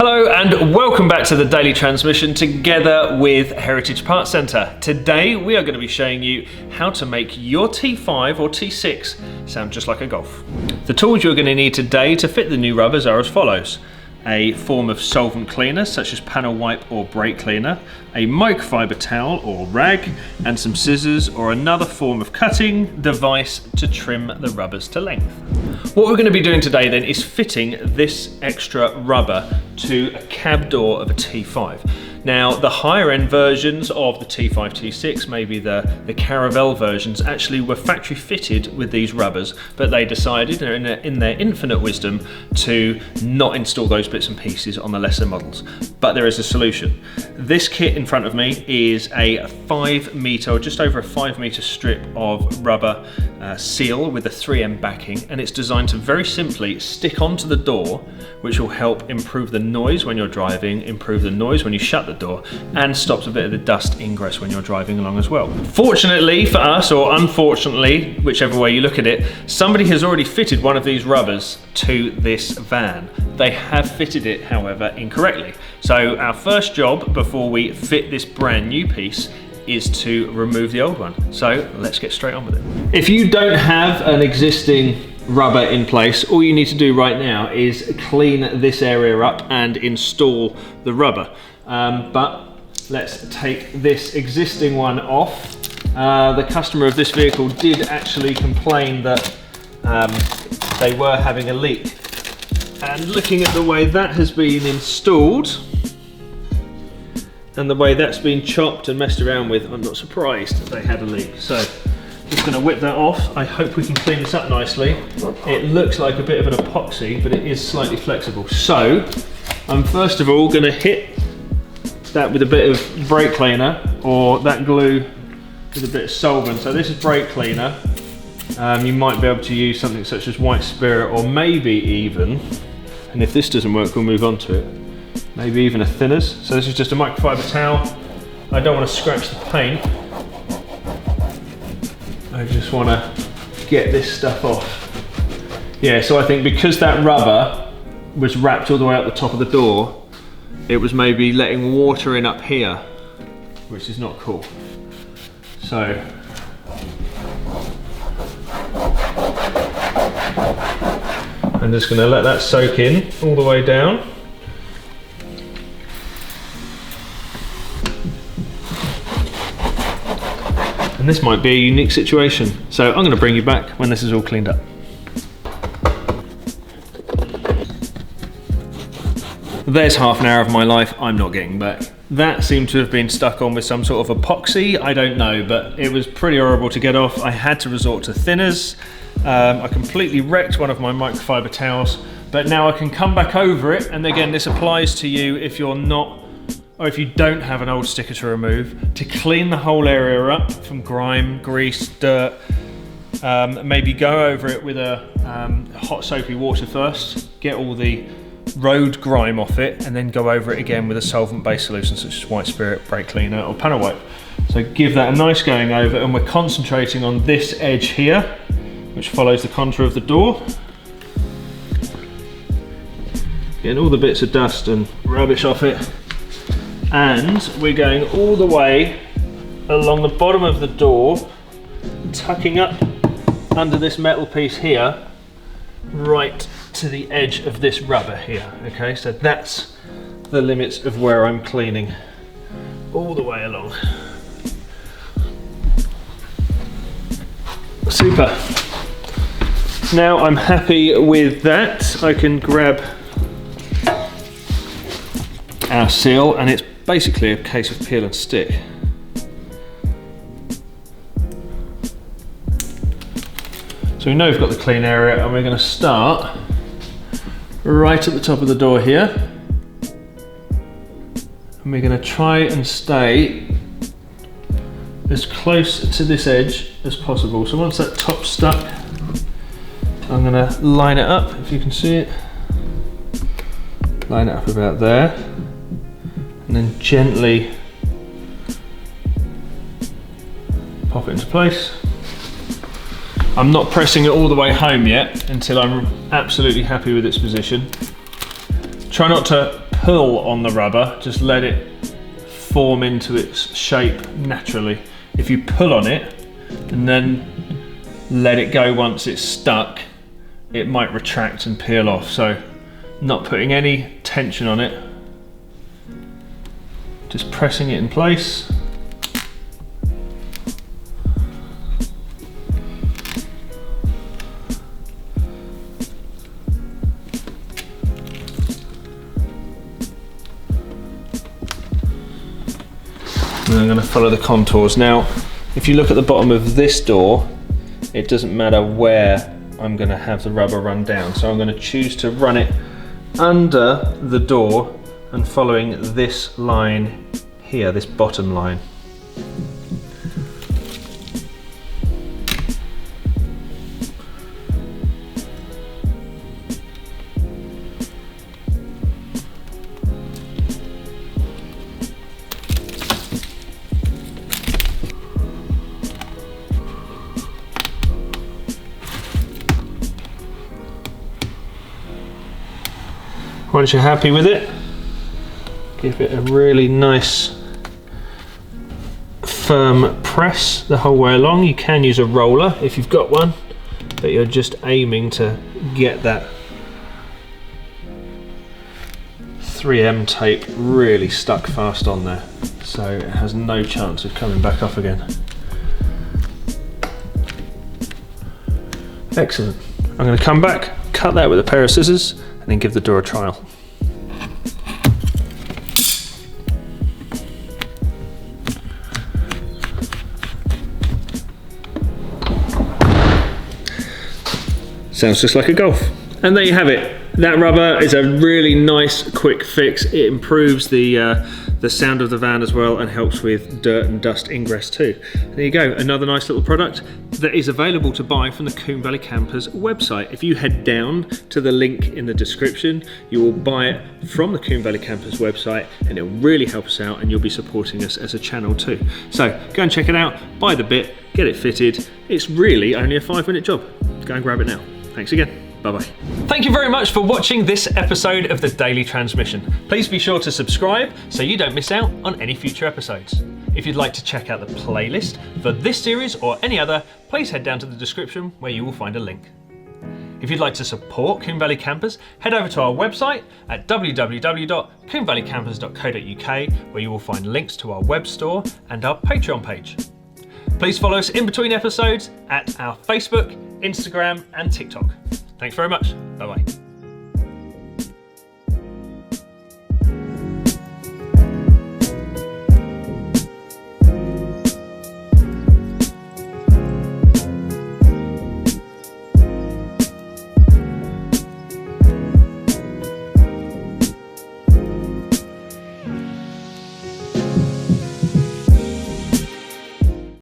Hello and welcome back to the Daily Transmission together with Heritage Parts Centre. Today we are going to be showing you how to make your T5 or T6 sound just like a Golf. The tools you're going to need today to fit the new rubbers are as follows. A form of solvent cleaner such as panel wipe or brake cleaner, a microfiber towel or rag, and some scissors or another form of cutting device to trim the rubbers to length. What we're going to be doing today then is fitting this extra rubber to a cab door of a T5. Now the higher end versions of the T5, T6, maybe the Caravelle versions, actually were factory fitted with these rubbers, but they decided in their infinite wisdom to not install those bits and pieces on the lesser models. But there is a solution. This kit in front of me is a 5 metre or just over a 5 metre strip of rubber seal with a 3M backing, and it's designed to very simply stick onto the door, which will help improve the noise when you're driving, improve the noise when you shut the door, and stops a bit of the dust ingress when you're driving along as well. Fortunately for us, or unfortunately, whichever way you look at it, somebody has already fitted one of these rubbers to this van. They have fitted it, however, incorrectly. So our first job before we fit this brand new piece is to remove the old one. So let's get straight on with it. If you don't have an existing rubber in place, all you need to do right now is clean this area up and install the rubber. But let's take this existing one off. The customer of this vehicle did actually complain that they were having a leak. And looking at the way that has been installed and the way that's been chopped and messed around with, I'm not surprised that they had a leak. So just going to whip that off. I hope we can clean this up nicely. It looks like a bit of an epoxy, but it is slightly flexible. So I'm first of all going to hit that with a bit of brake cleaner, or that glue with a bit of solvent. So this is brake cleaner. You might be able to use something such as white spirit, or maybe even, and if this doesn't work we'll move on to it, maybe even a thinners. So this is just a microfiber towel. I don't want to scratch the paint. I just want to get this stuff off. Yeah, so I think because that rubber was wrapped all the way up the top of the door, it was maybe letting water in up here, which is not cool. So I'm just going to let that soak in all the way down. And this might be a unique situation. So I'm going to bring you back when this is all cleaned up. There's half an hour of my life I'm not getting back. That seemed to have been stuck on with some sort of epoxy, I don't know, but it was pretty horrible to get off. I had to resort to thinners. I completely wrecked one of my microfiber towels, but now I can come back over it. And again, this applies to you if you're not, or if you don't have an old sticker to remove, to clean the whole area up from grime, grease, dirt. Maybe go over it with a hot soapy water first, get all the road grime off it, and then go over it again with a solvent-based solution such as white spirit, brake cleaner, or panel wipe. So give that a nice going over, and we're concentrating on this edge here, which follows the contour of the door. Getting all the bits of dust and rubbish off it. And we're going all the way along the bottom of the door, tucking up under this metal piece here, right to the edge of this rubber here. Okay, so that's the limits of where I'm cleaning, all the way along. Super. Now I'm happy with that. I can grab our seal, and it's basically a case of peel and stick. So we know we've got the clean area, and we're going to start right at the top of the door here, and we're going to try and stay as close to this edge as possible. So once that top's stuck, I'm going to line it up, if you can see it, line it up about there, and then gently pop it into place. I'm not pressing it all the way home yet until I'm absolutely happy with its position. Try not to pull on the rubber, just let it form into its shape naturally. If you pull on it and then let it go once it's stuck, it might retract and peel off. So not putting any tension on it, just pressing it in place. And I'm going to follow the contours. Now, if you look at the bottom of this door, it doesn't matter where I'm going to have the rubber run down. So I'm going to choose to run it under the door and following this line here, this bottom line. Once you're happy with it, give it a really nice firm press the whole way along. You can use a roller if you've got one, but you're just aiming to get that 3M tape really stuck fast on there, so it has no chance of coming back off again. Excellent. I'm going to come back, cut that with a pair of scissors, and then give the door a trial. Sounds just like a Golf. And there you have it. That rubber is a really nice quick fix. It improves the sound of the van as well and helps with dirt and dust ingress too. There you go, another nice little product that is available to buy from the Combe Valley Campers website. If you head down to the link in the description, you will buy it from the Combe Valley Campers website, and it will really help us out, and you'll be supporting us as a channel too. So go and check it out, buy the bit, get it fitted. It's really only a 5-minute job. Go and grab it now. Thanks again. Bye-bye. Thank you very much for watching this episode of the Daily Transmission. Please be sure to subscribe so you don't miss out on any future episodes. If you'd like to check out the playlist for this series or any other, please head down to the description where you will find a link. If you'd like to support Combe Valley Campers, head over to our website at www.combevalleycampers.co.uk, where you will find links to our web store and our Patreon page. Please follow us in between episodes at our Facebook, Instagram and TikTok. Thanks very much. Bye-bye.